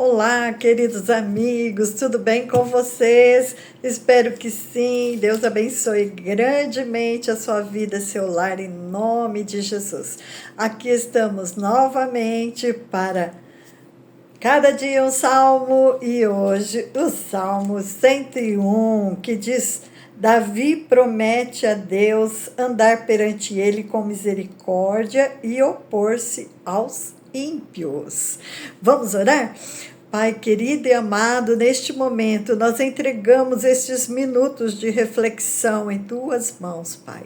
Olá, queridos amigos, tudo bem com vocês? Espero que sim. Deus abençoe grandemente a sua vida, seu lar, em nome de Jesus. Aqui estamos novamente para cada dia um salmo e hoje o Salmo 101, que diz: Davi promete a Deus andar perante ele com misericórdia e opor-se aos ímpios. Vamos orar? Pai querido e amado, neste momento nós entregamos estes minutos de reflexão em tuas mãos, Pai.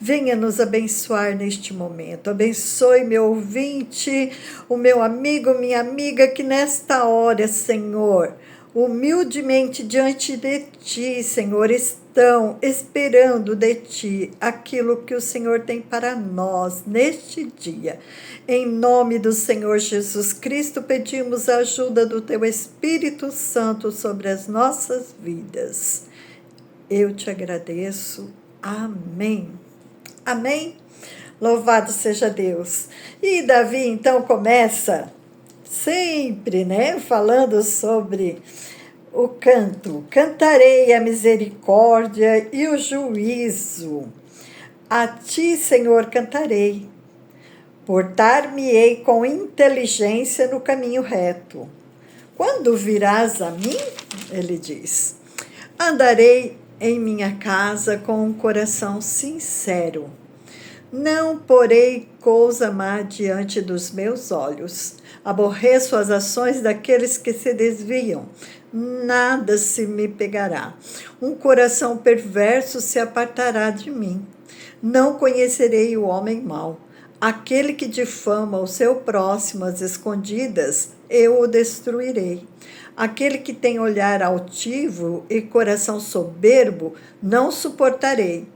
Venha nos abençoar neste momento. Abençoe meu ouvinte, o meu amigo, minha amiga, que nesta hora, Senhor, humildemente diante de Ti, Senhor, estão esperando de Ti aquilo que o Senhor tem para nós neste dia. Em nome do Senhor Jesus Cristo, pedimos a ajuda do Teu Espírito Santo sobre as nossas vidas. Eu te agradeço. Amém. Amém? Louvado seja Deus. E Davi, então, começa sempre, falando sobre o canto. Cantarei a misericórdia e o juízo. A ti, Senhor, cantarei. Portar-me-ei com inteligência no caminho reto. Quando virás a mim, ele diz, andarei em minha casa com um coração sincero. Não porei coisa má diante dos meus olhos. Aborreço as ações daqueles que se desviam. Nada se me pegará. Um coração perverso se apartará de mim. Não conhecerei o homem mau. Aquele que difama o seu próximo às escondidas, eu o destruirei. Aquele que tem olhar altivo e coração soberbo, não suportarei.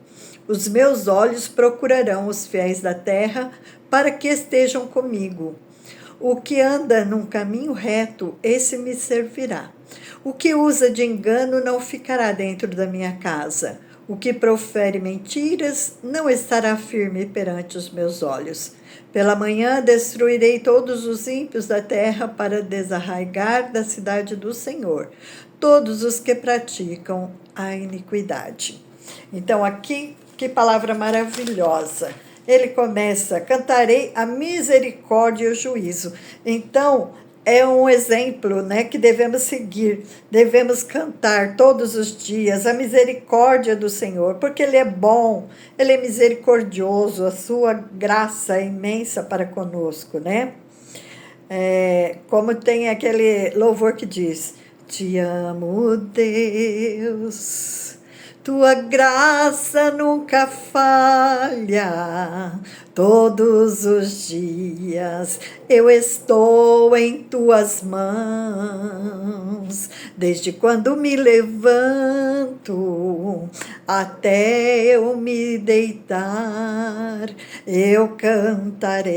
Os meus olhos procurarão os fiéis da terra para que estejam comigo. O que anda num caminho reto, esse me servirá. O que usa de engano não ficará dentro da minha casa. O que profere mentiras não estará firme perante os meus olhos. Pela manhã destruirei todos os ímpios da terra para desarraigar da cidade do Senhor todos os que praticam a iniquidade. Então aqui, que palavra maravilhosa. Ele começa, cantarei a misericórdia e o juízo. Então, é um exemplo, que devemos seguir, devemos cantar todos os dias a misericórdia do Senhor, porque Ele é bom, Ele é misericordioso, a sua graça é imensa para conosco, como tem aquele louvor que diz, te amo, Deus, tua graça nunca falha, todos os dias eu estou em tuas mãos, desde quando me levanto até eu me deitar, eu cantarei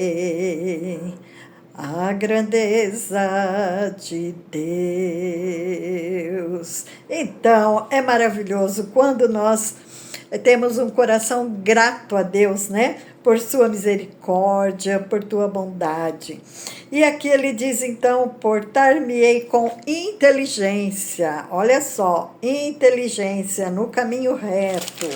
a grandeza de Deus. Então, é maravilhoso quando nós temos um coração grato a Deus, por sua misericórdia, por tua bondade. E aqui ele diz, então, portar-me-ei com inteligência. Olha só, inteligência no caminho reto.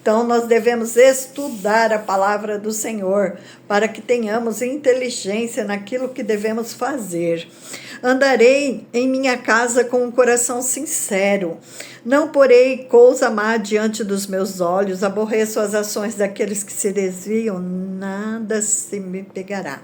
Então, nós devemos estudar a palavra do Senhor para que tenhamos inteligência naquilo que devemos fazer. Andarei em minha casa com um coração sincero. Não porei coisa má diante dos meus olhos. Aborreço as ações daqueles que se desviam. Nada se me pegará.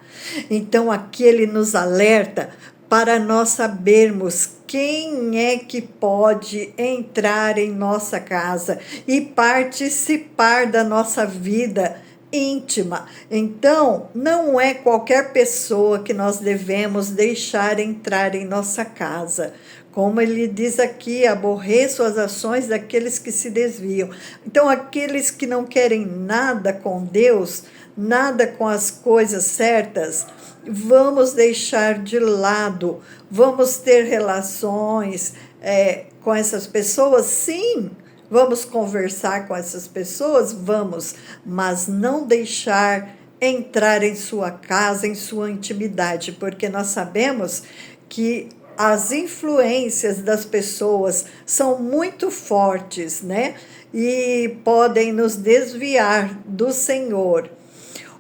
Então, aqui ele nos alerta para nós sabermos quem é que pode entrar em nossa casa e participar da nossa vida íntima. Então, não é qualquer pessoa que nós devemos deixar entrar em nossa casa. Como ele diz aqui, aborreço as ações daqueles que se desviam. Então, aqueles que não querem nada com Deus, nada com as coisas certas, vamos deixar de lado, vamos ter relações com essas pessoas, sim, vamos conversar com essas pessoas, vamos, mas não deixar entrar em sua casa, em sua intimidade, porque nós sabemos que as influências das pessoas são muito fortes, né? E podem nos desviar do Senhor.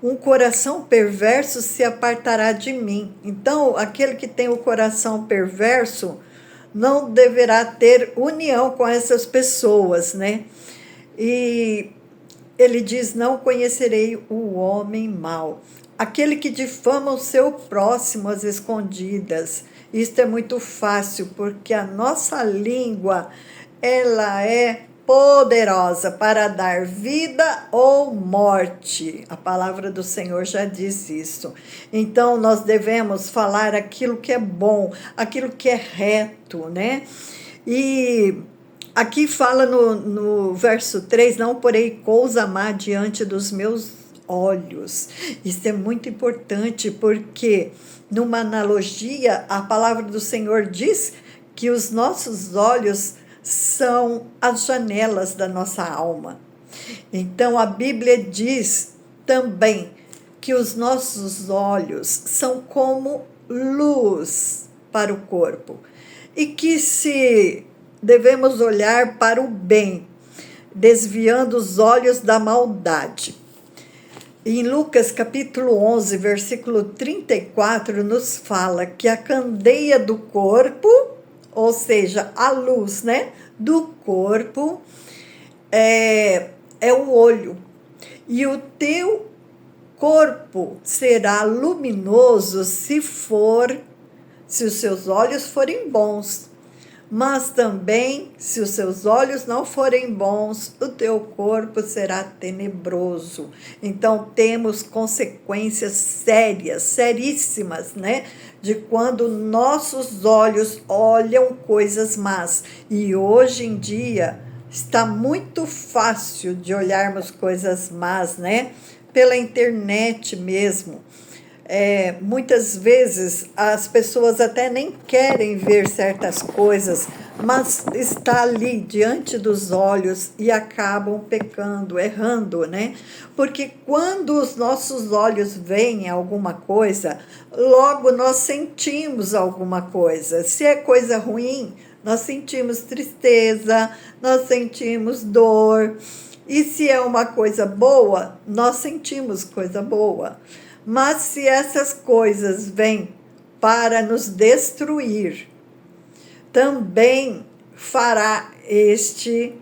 Um coração perverso se apartará de mim. Então, aquele que tem o coração perverso não deverá ter união com essas pessoas, né? E ele diz: não conhecerei o homem mau. Aquele que difama o seu próximo às escondidas. Isto é muito fácil, porque a nossa língua, ela é poderosa para dar vida ou morte. A palavra do Senhor já diz isso. Então, nós devemos falar aquilo que é bom, aquilo que é reto, né? E aqui fala no verso 3, não porei coisa má diante dos meus olhos. Isso é muito importante, porque numa analogia, a palavra do Senhor diz que os nossos olhos são as janelas da nossa alma. Então, a Bíblia diz também que os nossos olhos são como luz para o corpo, e que se devemos olhar para o bem, desviando os olhos da maldade. Em Lucas capítulo 11, versículo 34, nos fala que a candeia do corpo, ou seja, a luz, né, do corpo, é o olho. E o teu corpo será luminoso se os seus olhos forem bons. Mas também, se os seus olhos não forem bons, o teu corpo será tenebroso. Então, temos consequências sérias, seríssimas, né? De quando nossos olhos olham coisas más. E hoje em dia, está muito fácil de olharmos coisas más, né? Pela internet mesmo. Muitas vezes as pessoas até nem querem ver certas coisas, mas está ali diante dos olhos e acabam pecando, errando, né? Porque quando os nossos olhos veem alguma coisa, logo nós sentimos alguma coisa. Se é coisa ruim, nós sentimos tristeza, nós sentimos dor. E se é uma coisa boa, nós sentimos coisa boa. Mas se essas coisas vêm para nos destruir, também fará este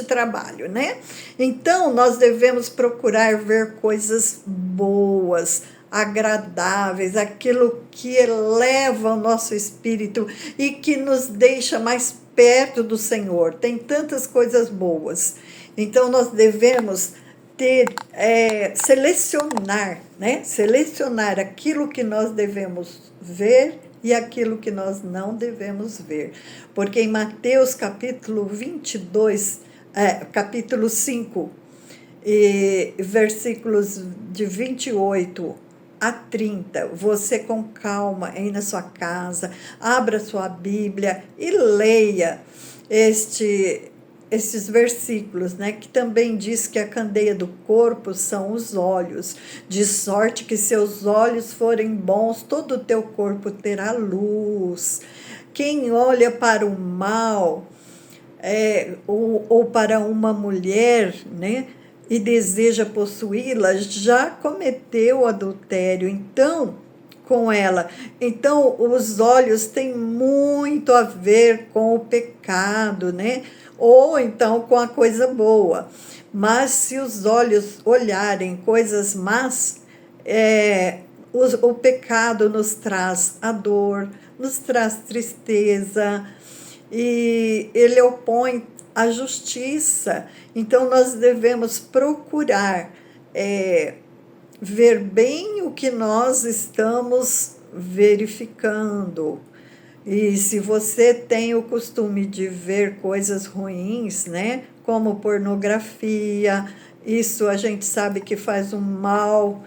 trabalho, né? Então, nós devemos procurar ver coisas boas, agradáveis, aquilo que eleva o nosso espírito e que nos deixa mais perto do Senhor. Tem tantas coisas boas. Então, nós devemos selecionar, né? Selecionar aquilo que nós devemos ver e aquilo que nós não devemos ver. Porque em Mateus capítulo 22, capítulo 5, versículos de 28 a 30, você com calma aí na sua casa, abra sua Bíblia e leia esses versículos, né, que também diz que a candeia do corpo são os olhos, de sorte que seus olhos forem bons, todo o teu corpo terá luz. Quem olha para o mal, ou para uma mulher, né, e deseja possuí-la, já cometeu adultério, então, com ela. Então, os olhos têm muito a ver com o pecado, né? Ou então com a coisa boa. Mas se os olhos olharem coisas más, o pecado nos traz a dor, nos traz tristeza, e ele opõe a justiça. Então, nós devemos procurar ver bem o que nós estamos verificando. E se você tem o costume de ver coisas ruins, né, como pornografia, isso a gente sabe que faz um mal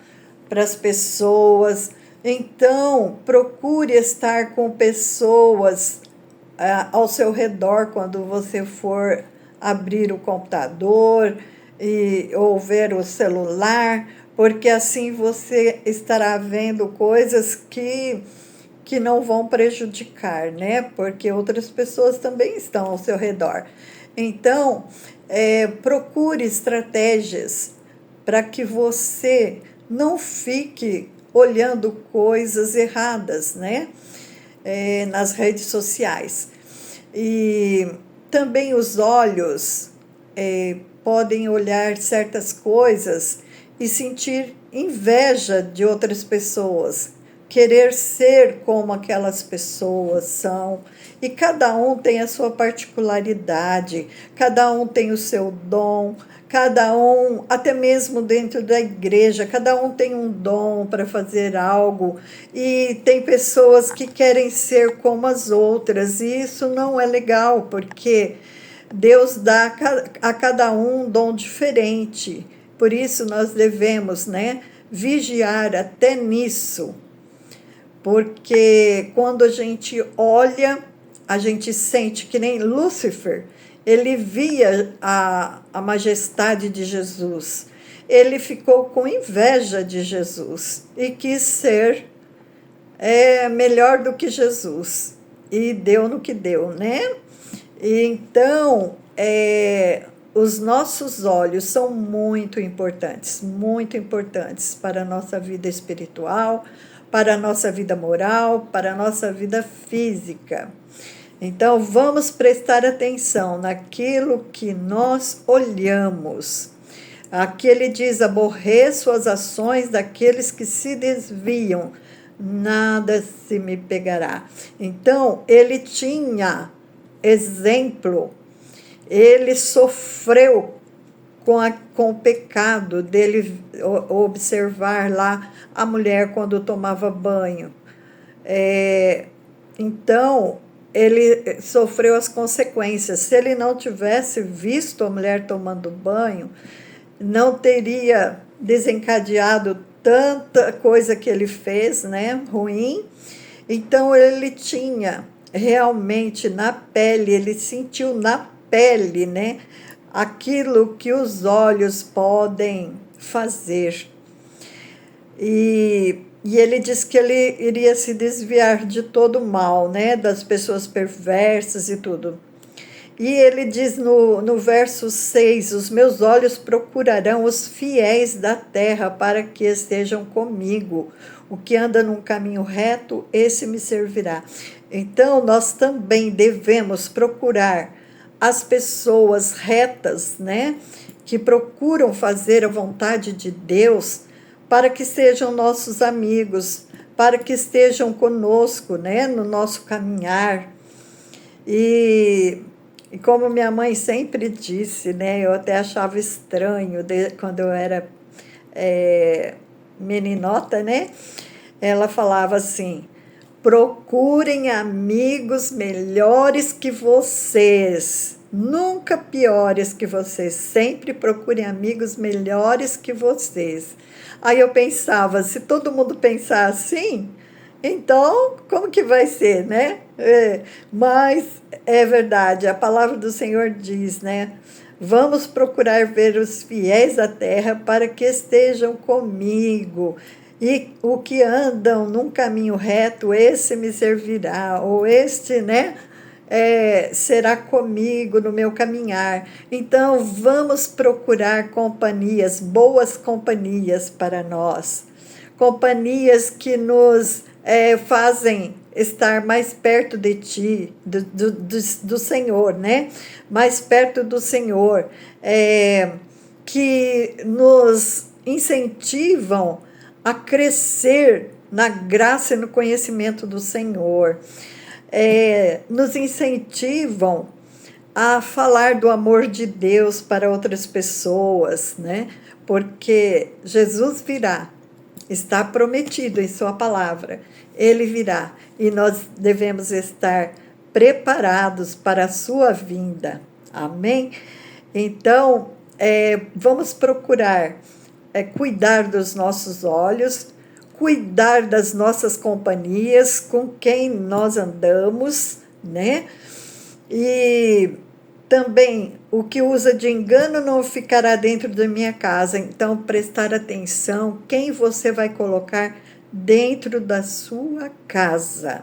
para as pessoas. Então, procure estar com pessoas ao seu redor quando você for abrir o computador ou ver o celular, porque assim você estará vendo coisas que que não vão prejudicar, né? Porque outras pessoas também estão ao seu redor. Então, procure estratégias para que você não fique olhando coisas erradas, né? Nas redes sociais. E também os olhos podem olhar certas coisas e sentir inveja de outras pessoas, querer ser como aquelas pessoas são. E cada um tem a sua particularidade, cada um tem o seu dom, cada um, até mesmo dentro da igreja, cada um tem um dom para fazer algo, e tem pessoas que querem ser como as outras, e isso não é legal, porque Deus dá a cada um dom diferente. Por isso nós devemos, né, vigiar até nisso, porque quando a gente olha, a gente sente que nem Lúcifer, ele via a majestade de Jesus, ele ficou com inveja de Jesus e quis ser melhor do que Jesus, e deu no que deu, né? E então, os nossos olhos são muito importantes para a nossa vida espiritual, para a nossa vida moral, para a nossa vida física. Então, vamos prestar atenção naquilo que nós olhamos. Aqui ele diz: aborreço as ações daqueles que se desviam, nada se me pegará. Então, ele tinha exemplo, ele sofreu com o pecado dele observar lá a mulher quando tomava banho. Então, ele sofreu as consequências. Se ele não tivesse visto a mulher tomando banho, não teria desencadeado tanta coisa que ele fez, né, ruim. Então, ele tinha realmente na pele, ele sentiu na pele, né, aquilo que os olhos podem fazer. E ele diz que ele iria se desviar de todo o mal, né, das pessoas perversas e tudo. E ele diz no verso 6, os meus olhos procurarão os fiéis da terra para que estejam comigo. O que anda num caminho reto, esse me servirá. Então, nós também devemos procurar as pessoas retas, né, que procuram fazer a vontade de Deus, para que sejam nossos amigos, para que estejam conosco, né, no nosso caminhar. E como minha mãe sempre disse, né, eu até achava estranho quando eu era meninota, né, ela falava assim: procurem amigos melhores que vocês, nunca piores que vocês, sempre procurem amigos melhores que vocês. Aí eu pensava, se todo mundo pensar assim, então como que vai ser, né? Mas é verdade, a palavra do Senhor diz, né? Vamos procurar ver os fiéis da terra para que estejam comigo. E o que andam num caminho reto, esse me servirá, ou este, né, será comigo no meu caminhar. Então, vamos procurar companhias, boas companhias para nós, companhias que nos fazem estar mais perto de ti, do Senhor, né? Mais perto do Senhor, que nos incentivam a crescer na graça e no conhecimento do Senhor, nos incentivam a falar do amor de Deus para outras pessoas, né? Porque Jesus virá, está prometido em sua palavra, ele virá, e nós devemos estar preparados para a sua vinda, amém? Então, vamos procurar cuidar dos nossos olhos, cuidar das nossas companhias, com quem nós andamos, né? E também, o que usa de engano não ficará dentro da minha casa. Então, prestar atenção, quem você vai colocar dentro da sua casa.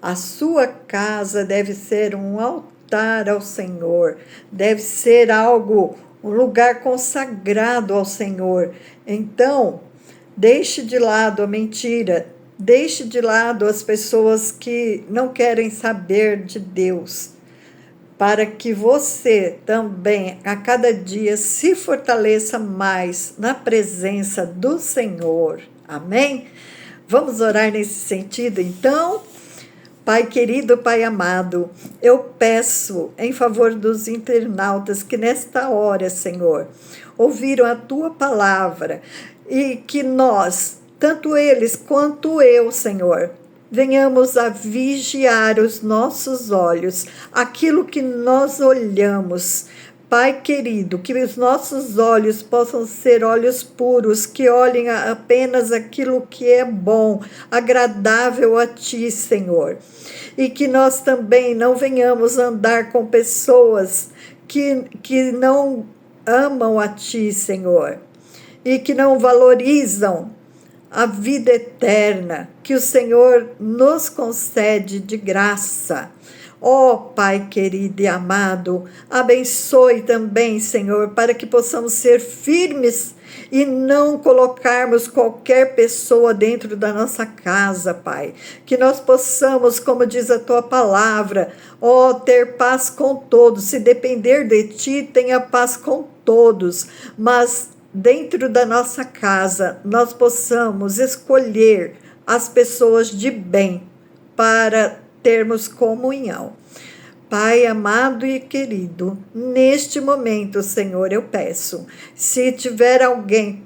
A sua casa deve ser um altar ao Senhor, deve ser algo, um lugar consagrado ao Senhor. Então, deixe de lado a mentira, deixe de lado as pessoas que não querem saber de Deus, para que você também, a cada dia, se fortaleça mais na presença do Senhor. Amém? Vamos orar nesse sentido, então? Pai querido, Pai amado, eu peço em favor dos internautas que nesta hora, Senhor, ouviram a Tua palavra e que nós, tanto eles quanto eu, Senhor, venhamos a vigiar os nossos olhos, aquilo que nós olhamos. Pai querido, que os nossos olhos possam ser olhos puros, que olhem apenas aquilo que é bom, agradável a Ti, Senhor. E que nós também não venhamos andar com pessoas que não amam a Ti, Senhor, e que não valorizam a vida eterna que o Senhor nos concede de graça. Ó Pai querido e amado, abençoe também, Senhor, para que possamos ser firmes e não colocarmos qualquer pessoa dentro da nossa casa, Pai. Que nós possamos, como diz a Tua palavra, ter paz com todos. Se depender de Ti, tenha paz com todos, mas dentro da nossa casa, nós possamos escolher as pessoas de bem para termos comunhão. Pai amado e querido, neste momento, Senhor, eu peço, se tiver alguém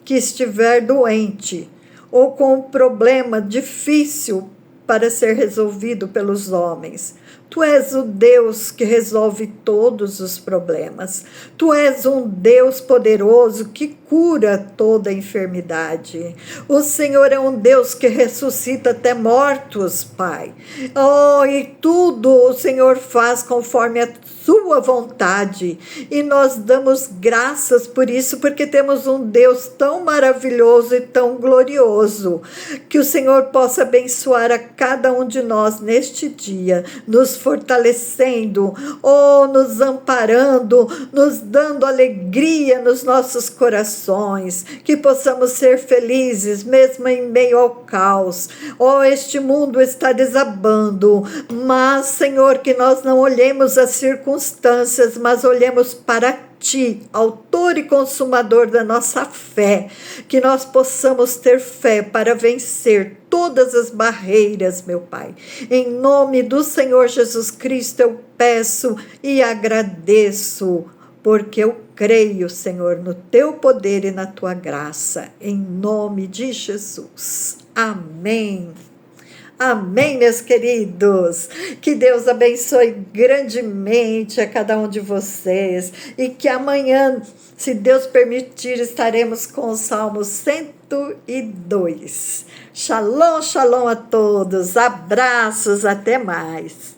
que estiver doente ou com um problema difícil para ser resolvido pelos homens, Tu és o Deus que resolve todos os problemas. Tu és um Deus poderoso que cura toda enfermidade. O Senhor é um Deus que ressuscita até mortos, Pai. E tudo o Senhor faz conforme a Sua vontade. E nós damos graças por isso, porque temos um Deus tão maravilhoso e tão glorioso. Que o Senhor possa abençoar a cada um de nós neste dia, nos fortalecendo, nos amparando, nos dando alegria nos nossos corações, que possamos ser felizes mesmo em meio ao caos. Este mundo está desabando, mas, Senhor, que nós não olhemos as circunstâncias, mas olhemos para Ti, autor e consumador da nossa fé, que nós possamos ter fé para vencer todas as barreiras, meu Pai. Em nome do Senhor Jesus Cristo eu peço e agradeço, porque eu creio, Senhor, no Teu poder e na Tua graça, em nome de Jesus. Amém. Amém, meus queridos. Que Deus abençoe grandemente a cada um de vocês e que amanhã, se Deus permitir, estaremos com o Salmo 102. Shalom, shalom a todos. Abraços, até mais.